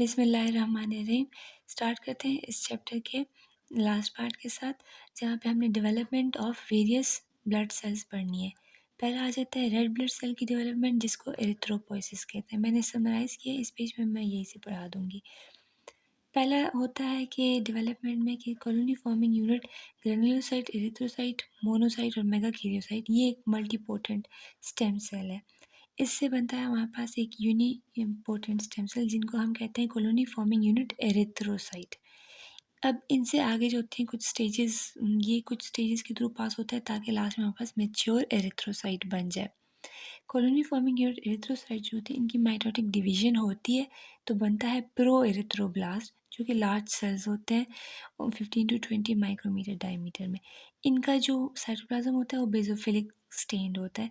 बिस्मिल्लाहिर्रहमानिर्रहीम। स्टार्ट करते हैं इस चैप्टर के लास्ट पार्ट के साथ, जहाँ पे हमने development of various blood cells पढ़नी है। पहला आ जाता है रेड ब्लड सेल की डेवलपमेंट, जिसको एरिथ्रोपोइसिस कहते हैं। मैंने समराइज़ किया, इस पेज में मैं यही से पढ़ा दूँगी। पहला होता है कि डेवलपमेंट में कि colony forming unit granulocyte, erythrocyte, monocyte और मेगाकैरियोसाइट, ये एक मल्टीपोटेंट स्टेम सेल है। इससे बनता है हमारे पास एक यूनी इम्पोर्टेंट स्टेम सेल, जिनको हम कहते हैं कॉलोनी फॉर्मिंग यूनिट एरिथ्रोसाइट। अब इनसे आगे जो होती हैं कुछ स्टेजेस, ये कुछ स्टेजेस के थ्रू पास होता है ताकि लास्ट में हमारे पास मेच्योर एरिथ्रोसाइट बन जाए। कॉलोनी फॉर्मिंग यूनिट एरिथ्रोसाइट जो होती है, इनकी माइटोटिक डिवीजन होती है तो बनता है प्रो एरिथ्रोब्लास्ट, जो कि लार्ज सेल्स होते हैं 15 to 20 माइक्रोमीटर डायमीटर में। इनका जो साइटोप्लाज्म होता है वो बेसोफिलिक स्टेन्ड होता है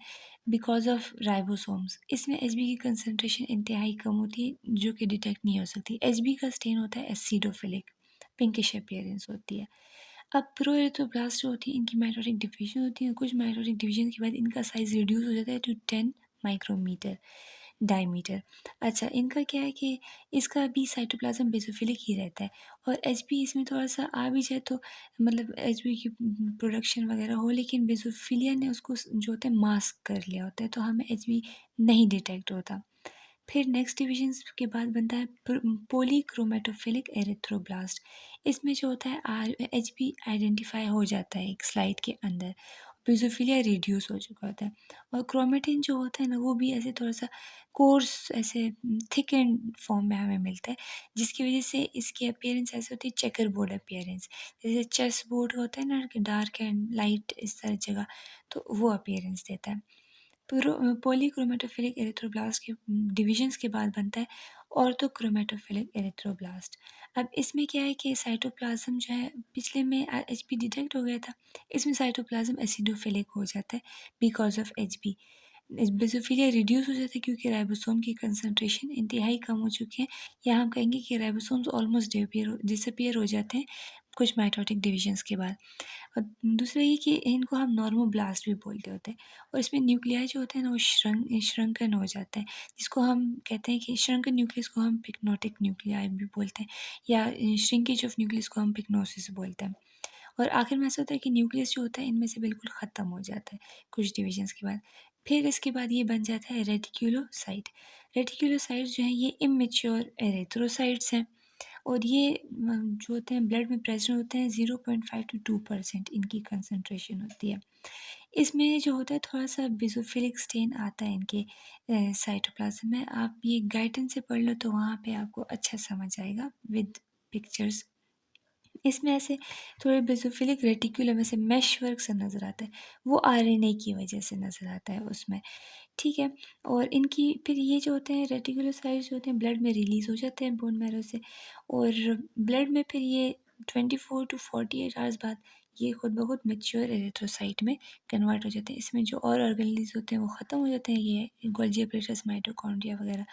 बिकॉज ऑफ राइबोसोम्स। इसमें एचबी की कंसनट्रेशन इंतहाई कम होती है, जो कि डिटेक्ट नहीं हो सकती। एचबी का स्टेन होता है एसिडोफिलिक, पिंकिश अपीयरेंस होती है। अब प्रोएरिथ्रोब्लास्ट जो होती है, इनकी माइटोटिक डिवीजन होती है। कुछ माइटोटिक डिवीजन के बाद इनका साइज रिड्यूस हो जाता है टू 10 माइक्रोमीटर डायमीटर। अच्छा, इनका क्या है कि इसका भी साइटोप्लाज्म बेसोफिलिक ही रहता है, और एचबी इसमें थोड़ा सा आ भी जाए तो मतलब एचबी की प्रोडक्शन वगैरह हो, लेकिन बेसोफिलिया ने उसको जो होता है मास्क कर लिया होता है, तो हमें एचबी नहीं डिटेक्ट होता। फिर नेक्स्ट डिविजन के बाद बनता है पॉलीक्रोमेटोफिलिक एरिथ्रोब्लास्ट। इसमें जो होता है एचबी आइडेंटिफाई हो जाता है एक स्लाइड के अंदर, बेसोफिलिया रिड्यूस हो चुका होता है, और क्रोमेटिन जो होता है ना, वो भी ऐसे थोड़ा सा कोर्स, ऐसे थिक एंड फॉर्म में हमें मिलता है, जिसकी वजह से इसकी अपीयरेंस ऐसे होती है चेकर बोर्ड अपीयरेंस, जैसे चेस बोर्ड होता है ना कि डार्क एंड लाइट इस तरह जगह, तो वो अपीयरेंस देता है। पॉलीक्रोमेटोफिलिक एरिथ्रोब्लास्ट के डिविजन्स के बाद बनता है ऑर्थोक्रोमेटोफिलिक एरिथ्रोब्लास्ट। अब इसमें क्या है कि साइटोप्लाज्म जो है, पिछले में एचबी डिटेक्ट हो गया था, इसमें साइटोप्लाज्म एसिडोफिलिक हो जाता है because of HB. Basophilia reduce हो जाता है क्योंकि राइबोसोम की कंसंट्रेशन इंतहाई कम हो चुकी है, या हम कहेंगे कि राइबोसोम्स ऑलमोस्ट डिसअपियर हो जाते हैं कुछ माइटोटिक डिविजन्स के बाद। और दूसरा ये कि इनको हम नॉर्मोब्लास्ट भी बोलते होते हैं, और इसमें न्यूक्लियाई जो होते हैं ना, वो श्रंकन हो जाता है, जिसको हम कहते हैं कि श्रंकन न्यूक्लियस को हम पिक्नोटिक न्यूक्लियाई भी बोलते हैं, या श्रिंकेज ऑफ न्यूक्लियस को हम पिक्नोसिस बोलते हैं। और आखिर में ऐसा होता है कि न्यूक्लियस जो होता है इनमें से बिल्कुल ख़त्म हो जाता है कुछ डिविजन्स के बाद। फिर इसके बाद ये बन जाता है रेटिक्यूलोसाइट। रेटिक्यूलोसाइट जो है, ये इमेच्योर एरिथ्रोसाइट्स हैं, और ये जो होते हैं ब्लड में प्रेजेंट होते हैं 0.5 to 2% इनकी कंसंट्रेशन होती है। इसमें जो होता है थोड़ा सा बेसोफिलिक स्टेन आता है इनके साइटोप्लाज्म में। आप ये गाइडेंस से पढ़ लो तो वहाँ पे आपको अच्छा समझ आएगा विद पिक्चर्स। इसमें ऐसे थोड़े बेसोफिलिक रेटिक्यूलम में से मैश वर्क सा नज़र आता है, वो आरएनए की वजह से नज़र आता है उसमें, ठीक है। और इनकी फिर ये जो होते हैं रेटिकुलोसाइट्स जो होते हैं ब्लड में रिलीज़ हो जाते हैं बोन मैरो से, और ब्लड में फिर ये 24 to 48 आवर्स बाद ये खुद ब खुद मेच्योर एरिथ्रोसाइट में कन्वर्ट हो जाते हैं। इसमें जो और ऑर्गेनेल्स होते हैं वो ख़त्म हो जाते हैं, ये गोल्जी apparatus, माइटोकॉन्ड्रिया वगैरह,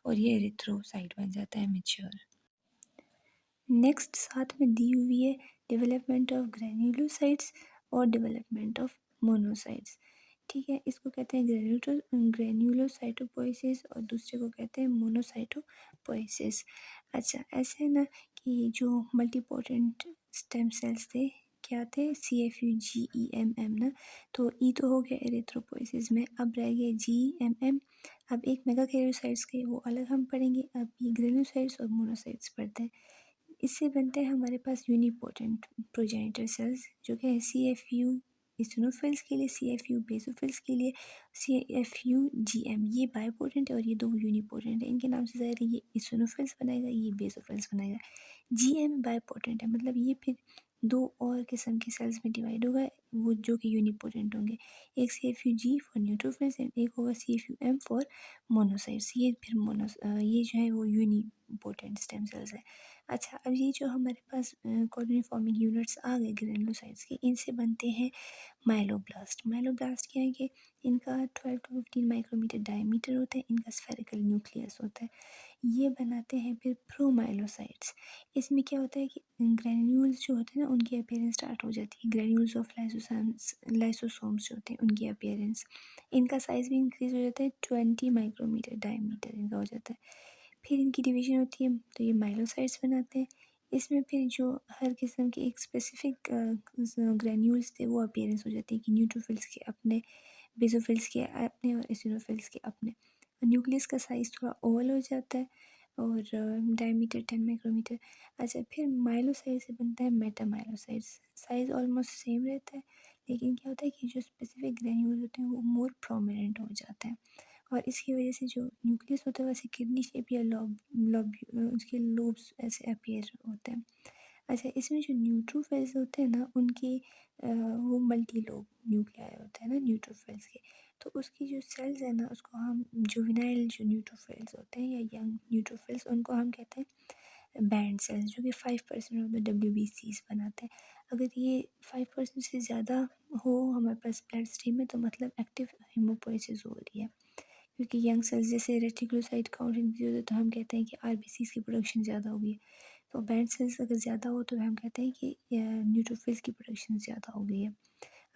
और ये एरिथ्रोसाइट बन जाता है मेच्योर। नेक्स्ट साथ में दी हुई है डेवलपमेंट ऑफ ग्रेन्युलोसाइट्स और डेवलपमेंट ऑफ मोनोसाइट्स, ठीक है। इसको कहते हैं ग्रेन्युलोसाइटोपोइसिस और दूसरे को कहते हैं मोनोसाइटोपोइसिस। अच्छा, ऐसे है ना कि जो मल्टीपोटेंट स्टेम सेल्स थे, क्या थे, CFU GEMM ना, तो ई तो हो गया एरिथ्रोपोइसिस में, अब रह गए GMM। अब एक मेगाकैरियोसाइट्स के वो अलग हम पढ़ेंगे, अब ये ग्रेन्युलोसाइट्स और मोनोसाइट्स पढ़ते हैं। इससे बनते हैं हमारे पास यूनिपोटेंट प्रोजेनिटर सेल्स, जो कि CFU इसिनोफिल्स के लिए, CFU बेसोफिल्स के लिए, CFU GM, ये बाइपोटेंट है और ये दो यूनिपोटेंट है। इनके नाम से ज़ाहिर है ये इसिनोफिल्स बनाएगा, ये बेसोफिल्स बनाएगा। GM बाइपोटेंट है, मतलब ये फिर दो और किस्म के सेल्स में डिवाइड होगा, वो जो कि यूनिपोटेंट होंगे। एक CFUG फॉर न्यूट्रोफिल्स एंड एक होगा CFUM फॉर मोनोसाइट्स। ये फिर ये जो है वो यूनिपोटेंट स्टेम सेल्स है। अच्छा, अब ये जो हमारे पास कॉलोनी फॉर्मिंग यूनिट्स आ गए ग्रेनुलोसाइट्स के, इनसे बनते हैं माइलोब्लास्ट। माइलोब्लास्ट क्या है कि इनका 12 to 15 माइक्रोमीटर डायमीटर होता है, इनका स्फेरिकल न्यूक्लियस होता है। ये बनाते हैं फिर प्रोमाइलोसाइट्स। इसमें क्या होता है कि ग्रेन्यूल्स जो होते हैं ना, उनकी अपीयरेंस स्टार्ट हो जाती है। ग्रेन्यूल्स ऑफ लाइसोसोम्स जो होते हैं उनकी अपीयरेंस, इनका साइज भी इंक्रीज हो जाता है, 20 माइक्रोमीटर डायमीटर इनका हो जाता है। फिर इनकी डिवीज़न होती है तो ये माइलोसाइट्स बनाते हैं। इसमें फिर जो हर किस्म के एक स्पेसिफ़िक ग्रैन्यूल्स थे वो अपीयरेंस हो जाती है कि न्यूट्रोफिल्स के अपने, बेसोफिल्स के अपने और एसिनोफिल्स के अपने। न्यूक्लियस का साइज़ थोड़ा ओवल हो जाता है और डायमीटर 10 माइक्रोमीटर। अच्छा, फिर माइलोसाइट से बनता है मेटामाइलोसाइट्स। साइज़ ऑलमोस्ट सेम रहता है, लेकिन क्या होता है कि जो स्पेसिफिक ग्रैन्यूल होते हैं वो मोर प्रोमिनेंट हो जाते हैं और इसकी वजह से जो न्यूक्लियस होता है वैसे किडनी शेप या लॉब लॉब उसके लोब्स ऐसे अपीयर होते हैं। अच्छा, इसमें जो न्यूट्रोफिल्स होते हैं ना उनकी वो मल्टी लोब न्यूक्लियाई होते हैं ना न्यूट्रोफिल्स के। तो उसकी जो सेल्स है ना उसको हम जुवेनाइल जो न्यूट्रोफिल्स होते हैं या यंग न्यूट्रोफिल्स उनको हम कहते हैं बैंड सेल्स, जो कि 5% ऑफ द WBCs बनाते हैं। अगर ये 5% से ज़्यादा हो हमारे पास ब्लड स्ट्रीम में तो मतलब एक्टिव हेमोपोइसिस हो रही है, क्योंकि यंग सेल्स जैसे रेटिकुलोसाइट काउंट इंक्रीज होता है तो हम कहते हैं कि RBCs की प्रोडक्शन ज़्यादा हो गई है। तो बैंड सेल्स अगर ज़्यादा हो तो हम कहते हैं कि न्यूट्रोफिल्स की प्रोडक्शन ज़्यादा हो गई है।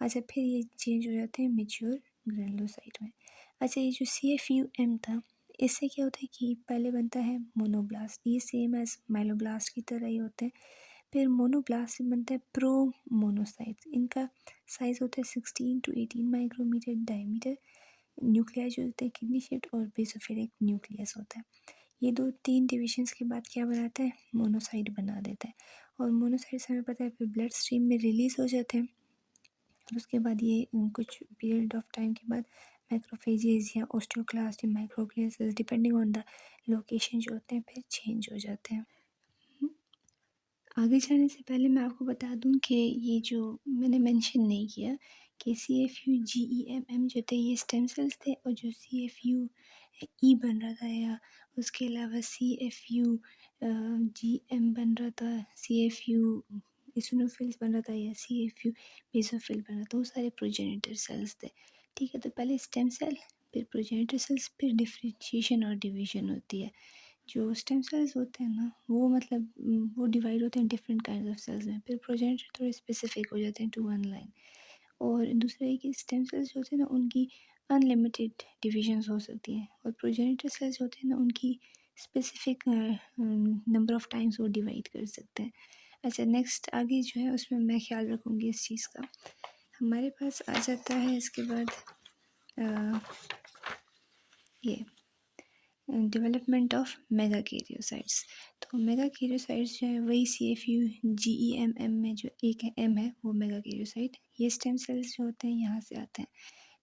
अच्छा, फिर ये चेंज हो जाते हैं मैच्योर ग्रेनुलोसाइट में। अच्छा, ये जो CFUM था इससे क्या होता है कि पहले बनता है मोनोब्लास्ट, ये सेम एज माइलोब्लास्ट की तरह ही होते हैं। फिर मोनोब्लास्ट से बनता है प्रो मोनोसाइट्स, इनका साइज़ होता है 16 to 18 माइक्रोमीटर डायमीटर। न्यूक्लिया जो होते हैं किडनी शेप्ड और बेसोफिलिक न्यूक्लियस होता है। ये 2-3 डिविजन्स के बाद क्या बनाता है, मोनोसाइट बना देता है और मोनोसाइट्स हमें पता है फिर ब्लड स्ट्रीम में रिलीज़ हो जाते हैं और उसके बाद ये कुछ पीरियड ऑफ टाइम के बाद मैक्रोफेजेस या ओस्टियोक्लास्ट या microglia cells depending on the location जो होते हैं फिर चेंज हो जाते हैं। आगे जाने से पहले मैं आपको बता दूं कि ये जो मैंने मेंशन नहीं किया कि CFUGEMM जो थे ये स्टेम सेल्स थे और जो CFUE बन रहा था या उसके अलावा CFU GM बन रहा था, CFU इसिनोफिल्स बन रहा था या CFU बेसोफिल बन रहा था, वो सारे प्रोजेनिटर सेल्स थे। ठीक है, तो पहले स्टेम सेल फिर प्रोजेनिटर सेल्स फिर डिफ्रेंशिएशन और डिवीजन होती है। जो स्टेम सेल्स होते हैं ना वो मतलब वो डिवाइड होते हैं डिफरेंट काइंड ऑफ सेल्स में। फिर प्रोजेनिटर थोड़े स्पेसिफिक हो जाते हैं टू वन लाइन। और दूसरा है कि स्टेम सेल्स जो होते हैं ना उनकी अनलिमिटेड डिविजन्स हो सकती हैं और प्रोजेनिटर सेल्स होते हैं ना उनकी स्पेसिफिक नंबर ऑफ टाइम्स वो डिवाइड कर सकते हैं। अच्छा, नेक्स्ट आगे जो है उसमें मैं ख्याल रखूँगी इस चीज़ का। हमारे पास आ जाता है इसके बाद ये डेवलपमेंट ऑफ मेगा कैरियोसाइट्स। तो मेगा कैरियोसाइट्स जो है वही CFUGEMM में जो एक एम है वो मेगा कैरियोसाइट। ये स्टेम सेल्स जो होते हैं यहाँ से आते हैं।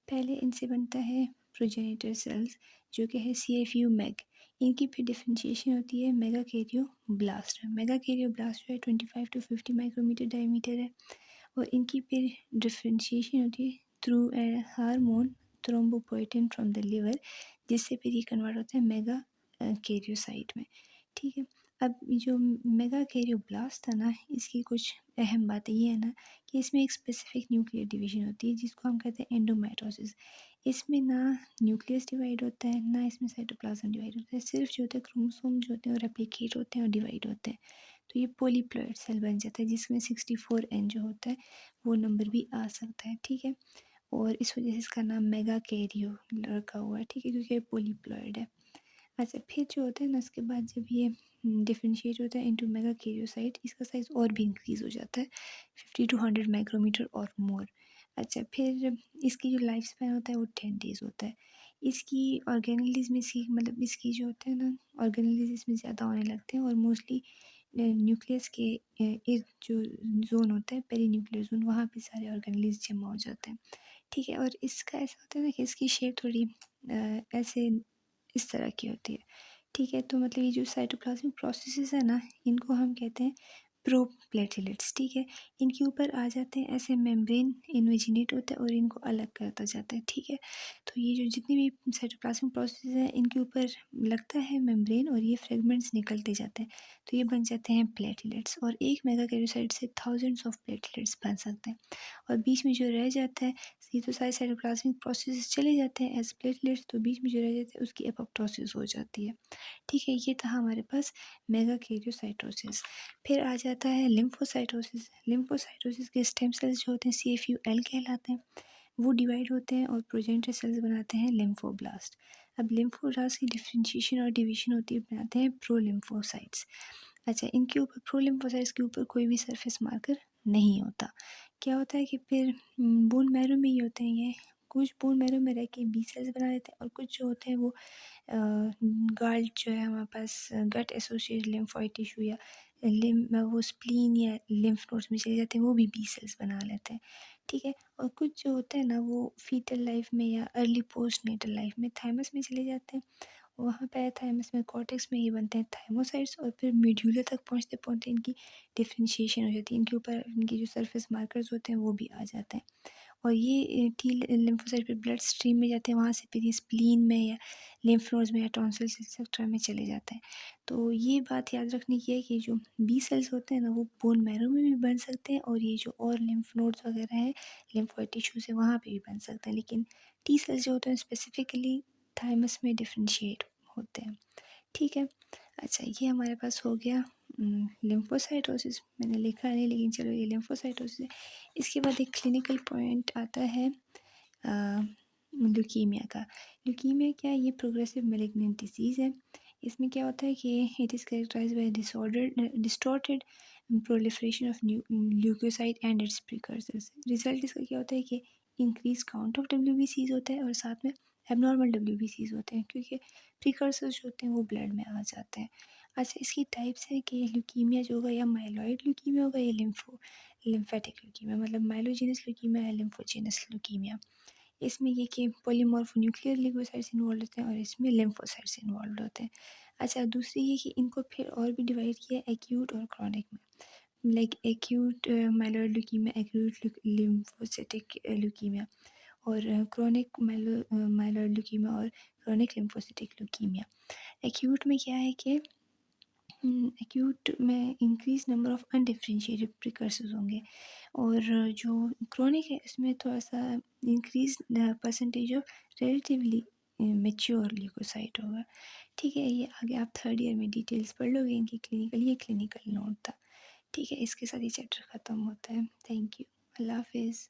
पहले इनसे बनता है प्रोजेनिटर सेल्स जो कि है CFU मैग। इनकी फिर डिफ्रेंशिएशन होती है mega Cairo blast. Mega Cairo blast जो है 25 to 50 माइक्रोमीटर डायमीटर है और इनकी फिर डिफ्रेंशिएशन होती है through a hormone thrombopoietin from the liver, जिससे फिर ये कन्वर्ट होता है मेगा कैरियोसाइट में। ठीक है, अब जो मेगा कैरियोब्लास्ट था ना इसकी कुछ अहम बातें ये है ना कि इसमें एक स्पेसिफिक न्यूक्लियर डिवीजन होती है जिसको हम कहते हैं एंडोमाइटोसिस। इसमें ना न्यूक्लियस डिवाइड होता है ना इसमें साइटोप्लाज्म डिवाइड होता है, सिर्फ जो होता है क्रोमोसोम जो होते हैं वो रेप्लिकेट होते हैं और डिवाइड होते हैं। तो ये पॉलीप्लॉइड सेल बन जाता है जिसमें 64N जो होता है वो नंबर भी आ सकता है। ठीक है, और इस वजह से इसका नाम मेगा कैरियो रखा हुआ है। ठीक है, क्योंकि ये पॉलीप्लॉइड है। अच्छा, फिर जो होता है ना उसके बाद जब ये डिफरेंशिएट होता है इनटू मेगा कैरियोसाइट, इसका साइज़ और भी इंक्रीज़ हो जाता है 50 to 100 माइक्रोमीटर और मोर। अच्छा, फिर इसकी जो लाइफ स्पैन होता है वो 10 डेज़ होता है। इसकी ऑर्गेनेलिज़ में इसकी मतलब इसकी जो होता है ना ऑर्गेनेलिज़ इसमें ज़्यादा होने लगते हैं और मोस्टली न्यूक्लियस के इर्द जो जोन होता है पेरी न्यूक्लियर जोन वहाँ पे सारे ऑर्गेनेलिज़ जमा हो जाते हैं। ठीक है, और इसका ऐसा होता है ना कि इसकी शेप थोड़ी ऐसे इस तरह की होती है। ठीक है, तो मतलब ये जो साइटोप्लाज्मिक प्रोसेसेस है ना इनको हम कहते हैं प्रोप्लेटलेट्स। ठीक है, इनके ऊपर आ जाते हैं ऐसे मेम्ब्रेन इन्वेजिनेट होता है और इनको अलग करता जाता है। ठीक है, तो ये जो जितनी भी साइटोप्लाज्मिक प्रोसेस है इनके ऊपर लगता है मेम्ब्रेन और ये फ्रेगमेंट्स निकलते जाते हैं तो ये बन जाते हैं प्लेटलेट्स और एक मेगा कैरियोसाइट से थाउजेंड्स ऑफ प्लेटलेट्स बन सकते हैं। और बीच में जो रह जाता है ये तो सारे साइटोप्लाज्मिक प्रोसेस चले जाते हैं एज प्लेटलेट्स, तो बीच में जो रह जाता है उसकी एपोप्टोसिस हो जाती है। ठीक है, ये था हमारे पास मेगा कैरियोसाइटोसिस। फिर आ जाता है लिम्फोसाइटोसिस। लिम्फोसाइटोसिस के स्टेम सेल्स जो होते हैं CFUL कहलाते हैं, वो डिवाइड होते हैं और प्रोजेनिटर सेल्स बनाते हैं लिम्फोब्लास्ट। अब लिम्फोसाइट्स की डिफरेंशिएशन और डिवीज़न होती है, बनाते हैं प्रोलिम्फोसाइट्स। अच्छा, इनके ऊपर प्रोलिम्फोसाइट्स के ऊपर कोई भी सरफेस मार्कर नहीं होता। क्या होता है कि फिर बोन मैरो में ये होते हैं, ये कुछ बोन मैरो में रह के बी सेल्स बना लेते हैं, और कुछ जो होते हैं वो गाल्ट जो है हमारे पास, गट एसोसिएटेड लिम्फोइड टिश्यू या वो स्प्लीन या लिम्फ नोड्स में चले जाते हैं, वो भी बी सेल्स बना लेते हैं। ठीक है, और कुछ जो होते हैं ना वो फीटल लाइफ में या अर्ली पोस्ट नेटल लाइफ में थाइमस में चले जाते हैं। वहाँ पे थाइमस में कॉर्टेक्स में ये बनते हैं थाइमोसाइट्स, और फिर मेड्यूला तक पहुँचते पहुँचते इनकी डिफरेंशिएशन हो जाती है, इनके ऊपर इनके जो सरफेस मार्कर्स होते हैं वो भी आ जाते हैं, और ये टी लिम्फोसाइट फिर ब्लड स्ट्रीम में जाते हैं, वहाँ से फिर ये स्प्लीन में या लिम्फ नोड्स में या टॉन्सिल्स एक्सेट्रा में चले जाते हैं। तो ये बात याद रखने की है कि जो बी सेल्स होते हैं ना वो बोन मैरो में भी बन सकते हैं, और ये जो और लिम्फ नोड्स वगैरह हैं लिम्फोइड टिश्यूज है वहाँ पे भी बन सकते हैं, लेकिन टी सेल्स जो होते हैं स्पेसिफिकली थाइमस में डिफ्रेंशिएट होते हैं। ठीक है, अच्छा ये हमारे पास हो गया लिम्फोसाइटोसिस, मैंने लिखा नहीं लेकिन चलो ये लिम्फोसाइटोसिस है। इसके बाद एक क्लिनिकल पॉइंट आता है ल्यूकीमिया का। ल्यूकीमिया क्या है? ये प्रोग्रेसिव मैलिग्नेंट डिजीज़ है। इसमें क्या होता है कि it is characterized by disorder distorted proliferation of leukocyte and its precursors. Result इसका क्या होता है कि इंक्रीज काउंट ऑफ डब्ल्यूबीसीज होता है, और साथ में एबनॉर्मल डब्ल्यूबीसीज होते हैं, क्योंकि प्रिकर्सर्स जो होते हैं वो ब्लड में आ जाते हैं। अच्छा, इसकी टाइप्स है कि ल्यूकीमिया जो होगा या माइलॉइड ल्यूकीमिया होगा या लिम्फेटिक ल्यूकीमिया, मतलब माइलोजेनस ल्यूकीमिया या लिम्फोजेनस ल्यूकीमिया। इसमें ये कि पॉलीमॉर्फोन्यूक्लियर लिगोसाइट्स इन्वॉल्व होते हैं, और इसमें लिम्फोसाइट्स इन्वॉल्व होते हैं। अच्छा, दूसरी ये कि इनको फिर और भी डिवाइड किया एक्यूट और क्रॉनिक में, like acute myeloid leukemia, acute lymphocytic leukemia, और क्रॉनिक माइलॉइड ल्यूकीमिया और क्रॉनिक लिम्फोसिटिक ल्यूकीमिया। एक्यूट में क्या है कि एक्यूट में increase number of undifferentiated precursors होंगे, और जो क्रोनिक है इसमें थोड़ा सा increase percentage of relatively mature leukocyte होगा। ठीक है, ये आगे आप थर्ड ईयर में डिटेल्स पढ़ लोगे इनकी क्लिनिकल, ये क्लिनिकल नोट था। ठीक है, इसके साथ ये चैप्टर ख़त्म होता है। थैंक यू, अल्लाह हाफिज़।